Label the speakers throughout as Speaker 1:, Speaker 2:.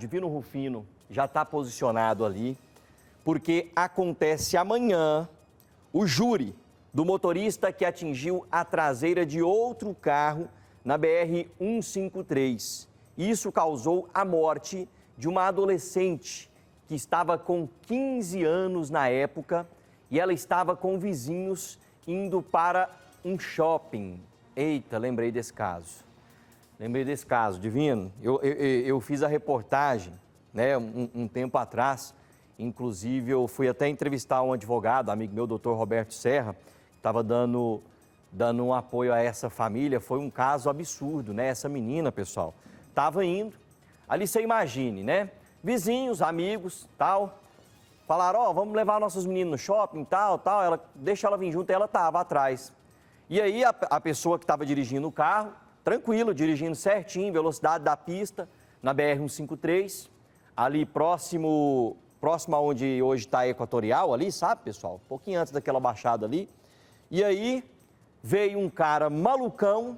Speaker 1: Divino Rufino já está posicionado ali, porque acontece amanhã o júri do motorista que atingiu a traseira de outro carro na BR-153. Isso causou a morte de uma adolescente que estava com 15 anos na época e ela estava com vizinhos indo para um shopping. Eita, lembrei desse caso. Divino. Eu fiz a reportagem, né, um tempo atrás. Inclusive, eu fui até entrevistar um advogado, amigo meu, doutor Roberto Serra, que estava dando um apoio a essa família. Foi um caso absurdo, né? Essa menina, pessoal, estava indo. Ali você imagine, né? Vizinhos, amigos, tal. Falaram, ó, vamos levar nossos meninos no shopping, tal. Deixa ela vir junto, e ela estava atrás. E aí, a pessoa que estava dirigindo o carro, tranquilo, dirigindo certinho, velocidade da pista, na BR-153, ali próximo aonde hoje está a Equatorial, ali, sabe, pessoal? Um pouquinho antes daquela baixada ali. E aí, veio um cara malucão,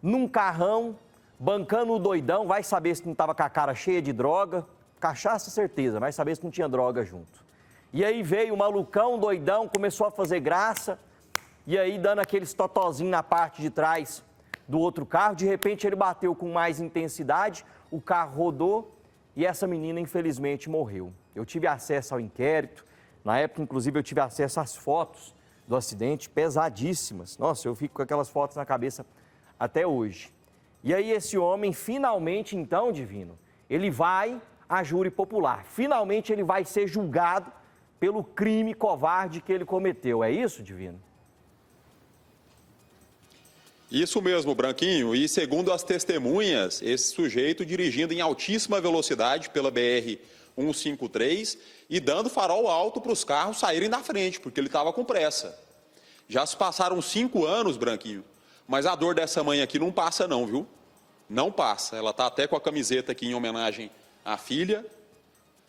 Speaker 1: num carrão, bancando o doidão, vai saber se não estava com a cara cheia de droga, cachaça, certeza, vai saber se não tinha droga junto. E aí veio o malucão, doidão, começou a fazer graça, e aí dando aqueles totozinhos na parte de trás do outro carro, de repente ele bateu com mais intensidade, o carro rodou e essa menina infelizmente morreu. Eu tive acesso ao inquérito, na época inclusive eu tive acesso às fotos do acidente, pesadíssimas. Nossa, eu fico com aquelas fotos na cabeça até hoje. E aí esse homem finalmente então, Divino, ele vai a júri popular, finalmente ele vai ser julgado pelo crime covarde que ele cometeu, é isso, Divino?
Speaker 2: Isso mesmo, Branquinho. E segundo as testemunhas, esse sujeito dirigindo em altíssima velocidade pela BR-153 e dando farol alto para os carros saírem da frente, porque ele estava com pressa. Já se passaram 5 anos, Branquinho, mas a dor dessa mãe aqui não passa não, viu? Não passa. Ela está até com a camiseta aqui em homenagem à filha,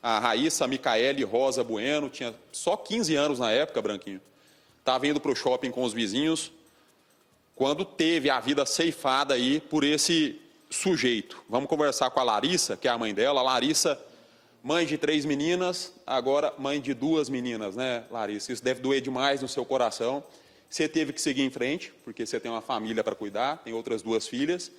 Speaker 2: a Raíssa Micaele Rosa Bueno, tinha só 15 anos na época, Branquinho. Estava indo para o shopping com os vizinhos, quando teve a vida ceifada aí por esse sujeito. Vamos conversar com a Larissa, que é a mãe dela. A Larissa, mãe de 3 meninas, agora mãe de 2 meninas, né, Larissa? Isso deve doer demais no seu coração. Você teve que seguir em frente, porque você tem uma família para cuidar, tem outras 2 filhas,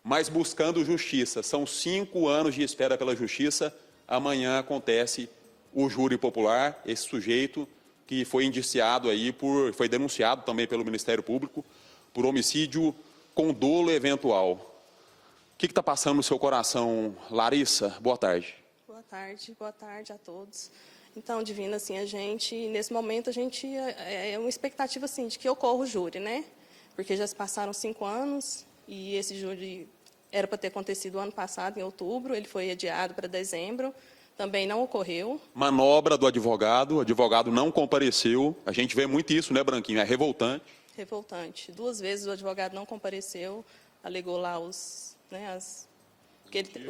Speaker 2: mas buscando justiça. São 5 anos de espera pela justiça. Amanhã acontece o júri popular, esse sujeito que foi indiciado aí foi denunciado também pelo Ministério Público por homicídio com dolo eventual. O que está passando no seu coração, Larissa? Boa tarde.
Speaker 3: Boa tarde a todos. Então, Divino, assim, nesse momento, é uma expectativa, assim, de que ocorra o júri, né? Porque já se passaram 5 anos e esse júri era para ter acontecido ano passado, em outubro, ele foi adiado para dezembro, também não ocorreu. Manobra do advogado,
Speaker 2: o advogado não compareceu, a gente vê muito isso, né, Branquinho? É revoltante.
Speaker 3: Revoltante. 2 vezes o advogado não compareceu, alegou lá os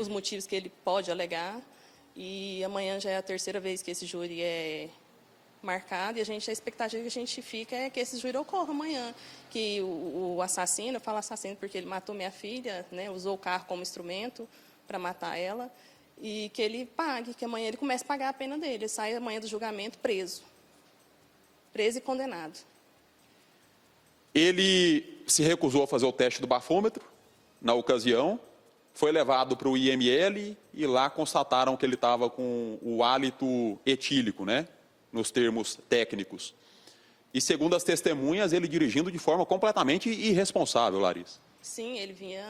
Speaker 3: motivos que ele pode alegar, e amanhã já é a 3ª vez que esse júri é marcado, e a expectativa que a gente fica é que esse júri ocorra amanhã, que o assassino, eu falo assassino porque ele matou minha filha, né, usou o carro como instrumento para matar ela, e que ele pague, que amanhã ele comece a pagar a pena dele, ele sai amanhã do julgamento preso e condenado.
Speaker 2: Ele se recusou a fazer o teste do bafômetro, na ocasião, foi levado para o IML e lá constataram que ele estava com o hálito etílico, né, nos termos técnicos. E segundo as testemunhas, ele dirigindo de forma completamente irresponsável, Larissa.
Speaker 3: Sim, ele vinha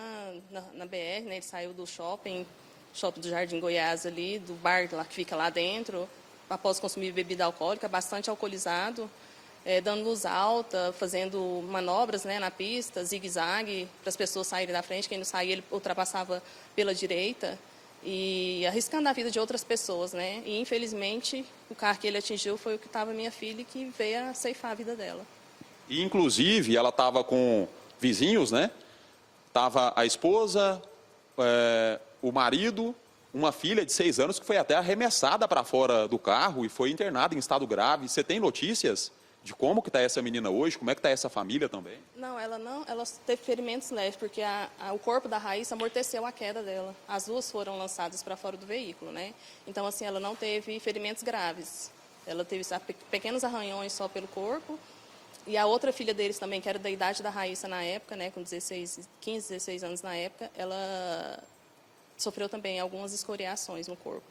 Speaker 3: na BR, né, ele saiu do shopping do Jardim Goiás ali, do bar lá, que fica lá dentro, após consumir bebida alcoólica, bastante alcoolizado, dando luz alta, fazendo manobras, né, na pista, zigue-zague, para as pessoas saírem da frente. Quem não saía, ele ultrapassava pela direita e arriscando a vida de outras pessoas, né? E, infelizmente, o carro que ele atingiu foi o que estava minha filha e que veio a ceifar a vida dela.
Speaker 2: E, inclusive, ela estava com vizinhos, né? Estava a esposa, o marido, uma filha de 6 anos que foi até arremessada para fora do carro e foi internada em estado grave. Você tem notícias de como que está essa menina hoje, como é que está essa família também?
Speaker 3: Não, ela teve ferimentos leves, porque o corpo da Raíssa amorteceu a queda dela. As duas foram lançadas para fora do veículo, né? Então, assim, ela não teve ferimentos graves. Ela teve pequenos arranhões só pelo corpo. E a outra filha deles também, que era da idade da Raíssa na época, né, com 15, 16 anos na época, ela sofreu também algumas escoriações no corpo.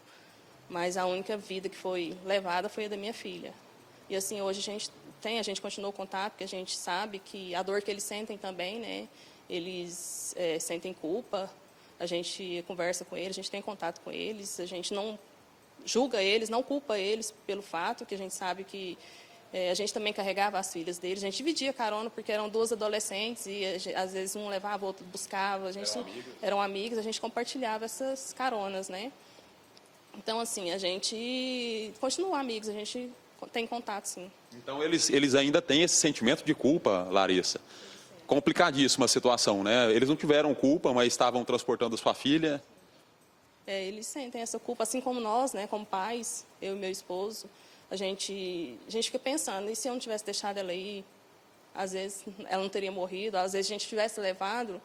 Speaker 3: Mas a única vida que foi levada foi a da minha filha. E assim, hoje a gente continua o contato, porque a gente sabe que a dor que eles sentem também, né? Eles sentem culpa, a gente conversa com eles, a gente tem contato com eles, a gente não julga eles, não culpa eles pelo fato que a gente sabe que a gente também carregava as filhas deles, a gente dividia carona, porque eram duas adolescentes e às vezes um levava, o outro buscava, eram amigos, a gente compartilhava essas caronas, né? Então, assim, a gente continua amigos, a gente tem contato, sim.
Speaker 2: Então, eles ainda têm esse sentimento de culpa, Larissa. Complicadíssima a situação, né? Eles não tiveram culpa, mas estavam transportando sua filha.
Speaker 3: Eles sentem essa culpa, assim como nós, né? Como pais, eu e meu esposo. A gente fica pensando, e se eu não tivesse deixado ela ir? Às vezes ela não teria morrido, às vezes a gente tivesse levado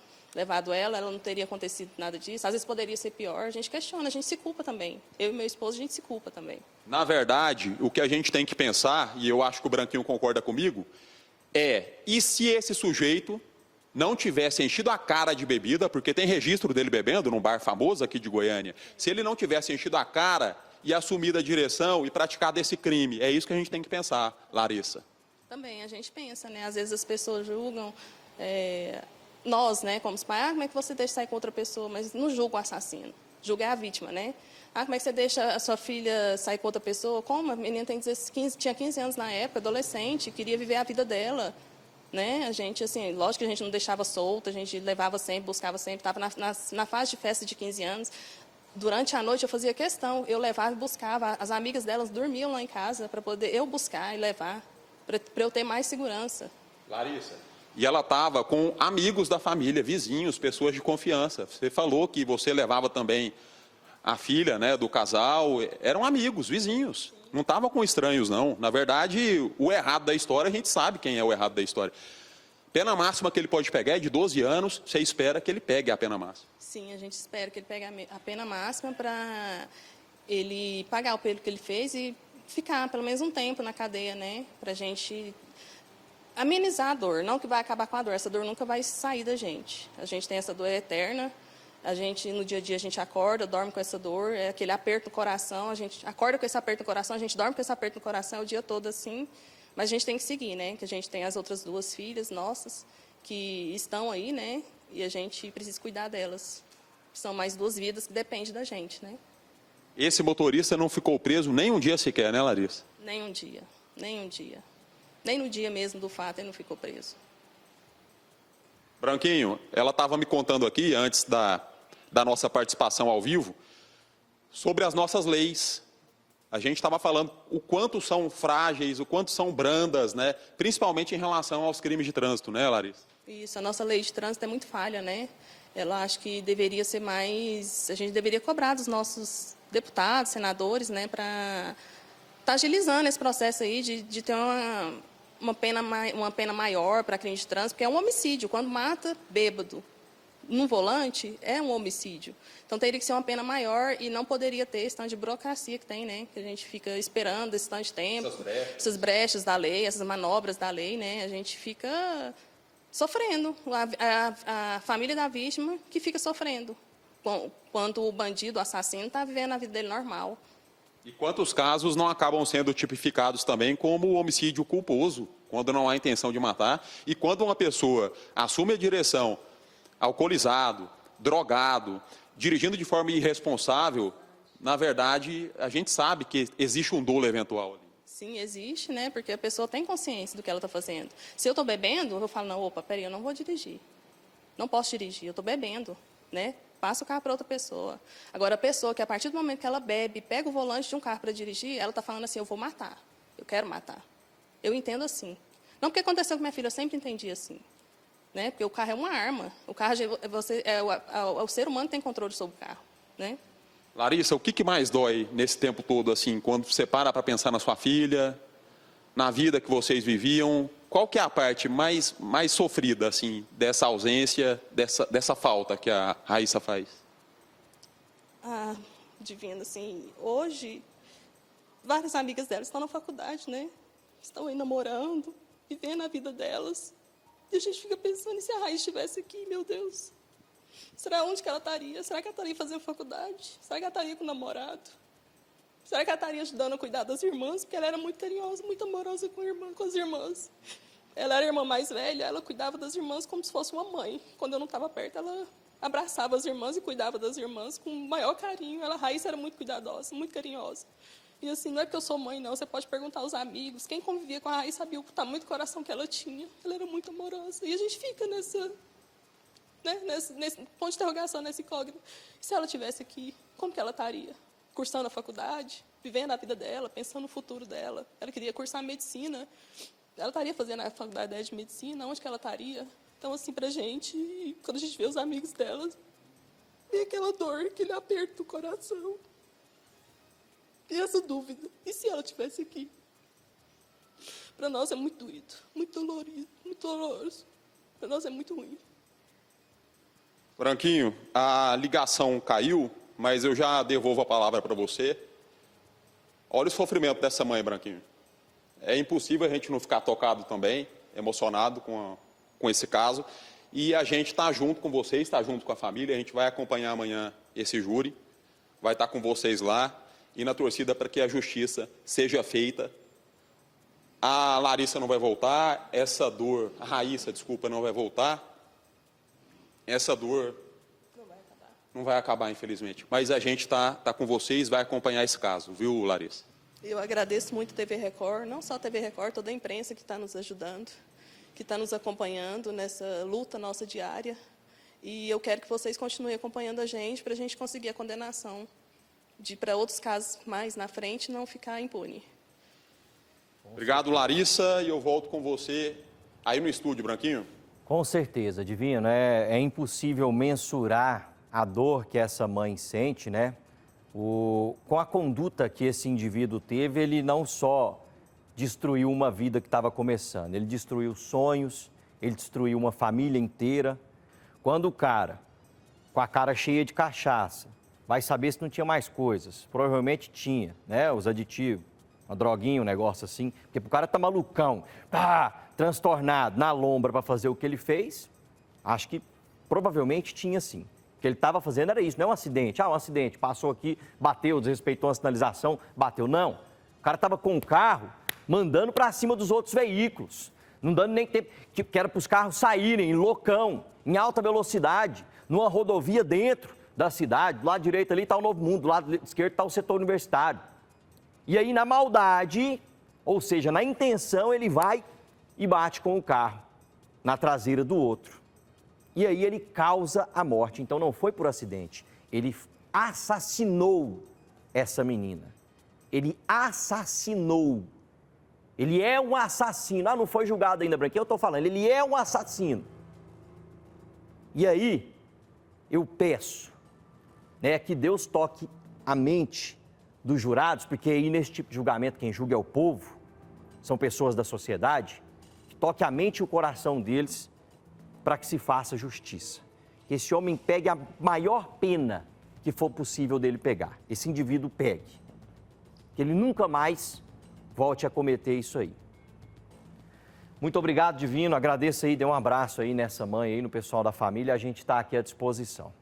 Speaker 3: ela não teria acontecido nada disso. Às vezes poderia ser pior. A gente questiona, a gente se culpa também. Eu e meu esposo, a gente se culpa também.
Speaker 2: Na verdade, o que a gente tem que pensar, e eu acho que o Branquinho concorda comigo, e se esse sujeito não tivesse enchido a cara de bebida, porque tem registro dele bebendo num bar famoso aqui de Goiânia, se ele não tivesse enchido a cara e assumido a direção e praticado esse crime, é isso que a gente tem que pensar, Larissa.
Speaker 3: Também, a gente pensa, né? Às vezes as pessoas julgam... Nós, né, como os pais, como é que você deixa sair com outra pessoa? Mas não julga o assassino, julga a vítima, né? Como é que você deixa a sua filha sair com outra pessoa? Como? A menina tinha 15 anos na época, adolescente, queria viver a vida dela, né? A gente, assim, lógico que a gente não deixava solta, a gente levava sempre, buscava sempre, estava na fase de festa de 15 anos. Durante a noite eu fazia questão, eu levava e buscava, as amigas delas dormiam lá em casa para poder eu buscar e levar, para eu ter mais segurança.
Speaker 2: Larissa. E ela estava com amigos da família, vizinhos, pessoas de confiança. Você falou que você levava também a filha, né, do casal. Eram amigos, vizinhos. Não estava com estranhos, não. Na verdade, o errado da história, a gente sabe quem é o errado da história. Pena máxima que ele pode pegar é de 12 anos. Você espera que ele pegue a pena máxima?
Speaker 3: Sim, a gente espera que ele pegue a pena máxima para ele pagar o pelo que ele fez e ficar pelo menos um tempo na cadeia, né? Para a gente... amenizar a dor, não que vai acabar com a dor, essa dor nunca vai sair da gente. A gente tem essa dor eterna, no dia a dia a gente acorda, dorme com essa dor, é aquele aperto no coração, a gente acorda com esse aperto no coração, a gente dorme com esse aperto no coração o dia todo assim, mas a gente tem que seguir, né? Que a gente tem as outras duas filhas nossas que estão aí, né? E a gente precisa cuidar delas. São mais duas vidas que dependem da gente, né?
Speaker 2: Esse motorista não ficou preso nem um dia sequer, né, Larissa?
Speaker 3: Nem um dia, nem um dia. Nem no dia mesmo do fato ele não ficou preso.
Speaker 2: Branquinho, ela estava me contando aqui, antes da nossa participação ao vivo, sobre as nossas leis. A gente estava falando o quanto são frágeis, o quanto são brandas, né? Principalmente em relação aos crimes de trânsito, né, Larissa?
Speaker 3: Isso, a nossa lei de trânsito é muito falha, né? Ela acho que deveria ser mais... A gente deveria cobrar dos nossos deputados, senadores, né? Para estar agilizando esse processo aí de ter uma pena maior para crime de trânsito, porque é um homicídio. Quando mata bêbado num volante, é um homicídio. Então, teria que ser uma pena maior e não poderia ter esse tanto de burocracia que tem, né? Que a gente fica esperando esse tanto de tempo. Essas brechas da lei, essas manobras da lei, né? A gente fica sofrendo. A família da vítima que fica sofrendo. Quando o bandido, o assassino, está vivendo a vida dele normal.
Speaker 2: E quantos casos não acabam sendo tipificados também como homicídio culposo, quando não há intenção de matar, e quando uma pessoa assume a direção alcoolizado, drogado, dirigindo de forma irresponsável, na verdade, a gente sabe que existe um dolo eventual ali.
Speaker 3: Sim, existe, né? Porque a pessoa tem consciência do que ela está fazendo. Se eu estou bebendo, eu falo, não, opa, peraí, eu não vou dirigir. Não posso dirigir, eu estou bebendo, né? Passa o carro para outra pessoa. Agora, a pessoa que, a partir do momento que ela bebe, pega o volante de um carro para dirigir, ela está falando assim, eu vou matar, eu quero matar. Eu entendo assim. Não porque aconteceu com minha filha, eu sempre entendi assim. Né? Porque o carro é uma arma. O carro, o ser humano tem controle sobre o carro. Né?
Speaker 2: Larissa, o que mais dói nesse tempo todo, assim, quando você para pensar na sua filha, na vida que vocês viviam, qual que é a parte mais sofrida, assim, dessa ausência, dessa falta que a Raíssa faz?
Speaker 3: Ah, Divino, assim, hoje, várias amigas delas estão na faculdade, né? Estão aí namorando, vivendo a vida delas. E a gente fica pensando, e se a Raíssa estivesse aqui, meu Deus? Será onde que ela estaria? Será que ela estaria fazendo faculdade? Será que ela estaria com o namorado? Será que ela estaria ajudando a cuidar das irmãs? Porque ela era muito carinhosa, muito amorosa com as irmãs. Ela era a irmã mais velha, ela cuidava das irmãs como se fosse uma mãe. Quando eu não estava perto, ela abraçava as irmãs e cuidava das irmãs com o maior carinho. A Raíssa era muito cuidadosa, muito carinhosa. E assim, não é porque eu sou mãe, não. Você pode perguntar aos amigos. Quem convivia com a Raíssa sabia o tamanho do coração que ela tinha. Ela era muito amorosa. E a gente fica nesse ponto de interrogação, nessa incógnita. Se ela estivesse aqui, como que ela estaria? Cursando a faculdade, vivendo a vida dela, pensando no futuro dela. Ela queria cursar medicina. Ela estaria fazendo a faculdade de medicina, onde que ela estaria? Então, assim, pra gente, quando a gente vê os amigos dela, vem aquela dor, aquele aperto do coração. E essa dúvida, e se ela estivesse aqui? Para nós é muito doído, muito dolorido, muito doloroso. Para nós é muito ruim.
Speaker 2: Branquinho, a ligação caiu, mas eu já devolvo a palavra para você. Olha o sofrimento dessa mãe, Branquinho. É impossível a gente não ficar tocado também, emocionado com esse caso. E a gente está junto com vocês, está junto com a família. A gente vai acompanhar amanhã esse júri, vai estar com vocês lá e na torcida para que a justiça seja feita. A Larissa não vai voltar, essa dor, a Raíssa, desculpa, não vai voltar. Essa dor não vai acabar, infelizmente. Mas a gente está com vocês, vai acompanhar esse caso, viu, Larissa?
Speaker 3: Eu agradeço muito a TV Record, não só a TV Record, toda a imprensa que está nos ajudando, que está nos acompanhando nessa luta nossa diária. E eu quero que vocês continuem acompanhando a gente para a gente conseguir a condenação, para outros casos mais na frente não ficar impune.
Speaker 2: Obrigado, Larissa, e eu volto com você aí no estúdio, Branquinho.
Speaker 1: Com certeza, Divino, é impossível mensurar a dor que essa mãe sente, né? Com a conduta que esse indivíduo teve, ele não só destruiu uma vida que estava começando, ele destruiu sonhos, ele destruiu uma família inteira. Quando o cara, com a cara cheia de cachaça, vai saber se não tinha mais coisas, provavelmente tinha, né? Os aditivos, uma droguinha, um negócio assim, porque o cara tá malucão, transtornado, na lombra para fazer o que ele fez, acho que provavelmente tinha sim. O que ele estava fazendo era isso, não é um acidente. Um acidente, passou aqui, bateu, desrespeitou a sinalização, bateu. Não, o cara estava com o carro mandando para cima dos outros veículos, não dando nem tempo, que era para os carros saírem, loucão, em alta velocidade, numa rodovia dentro da cidade. Do lado direito ali está o Novo Mundo, do lado esquerdo está o setor universitário. E aí, na maldade, ou seja, na intenção, ele vai e bate com o carro na traseira do outro. E aí ele causa a morte. Então não foi por acidente. Ele assassinou essa menina. Ele assassinou. Ele é um assassino. Não foi julgado ainda, Branquinho. Eu estou falando, ele é um assassino. E aí, eu peço, né, que Deus toque a mente dos jurados, porque aí nesse tipo de julgamento quem julga é o povo, são pessoas da sociedade, que toque a mente e o coração deles para que se faça justiça. Que esse homem pegue a maior pena que for possível dele pegar. Esse indivíduo pegue. Que ele nunca mais volte a cometer isso aí. Muito obrigado, Divino. Agradeço aí, dê um abraço aí nessa mãe aí, no pessoal da família. A gente está aqui à disposição.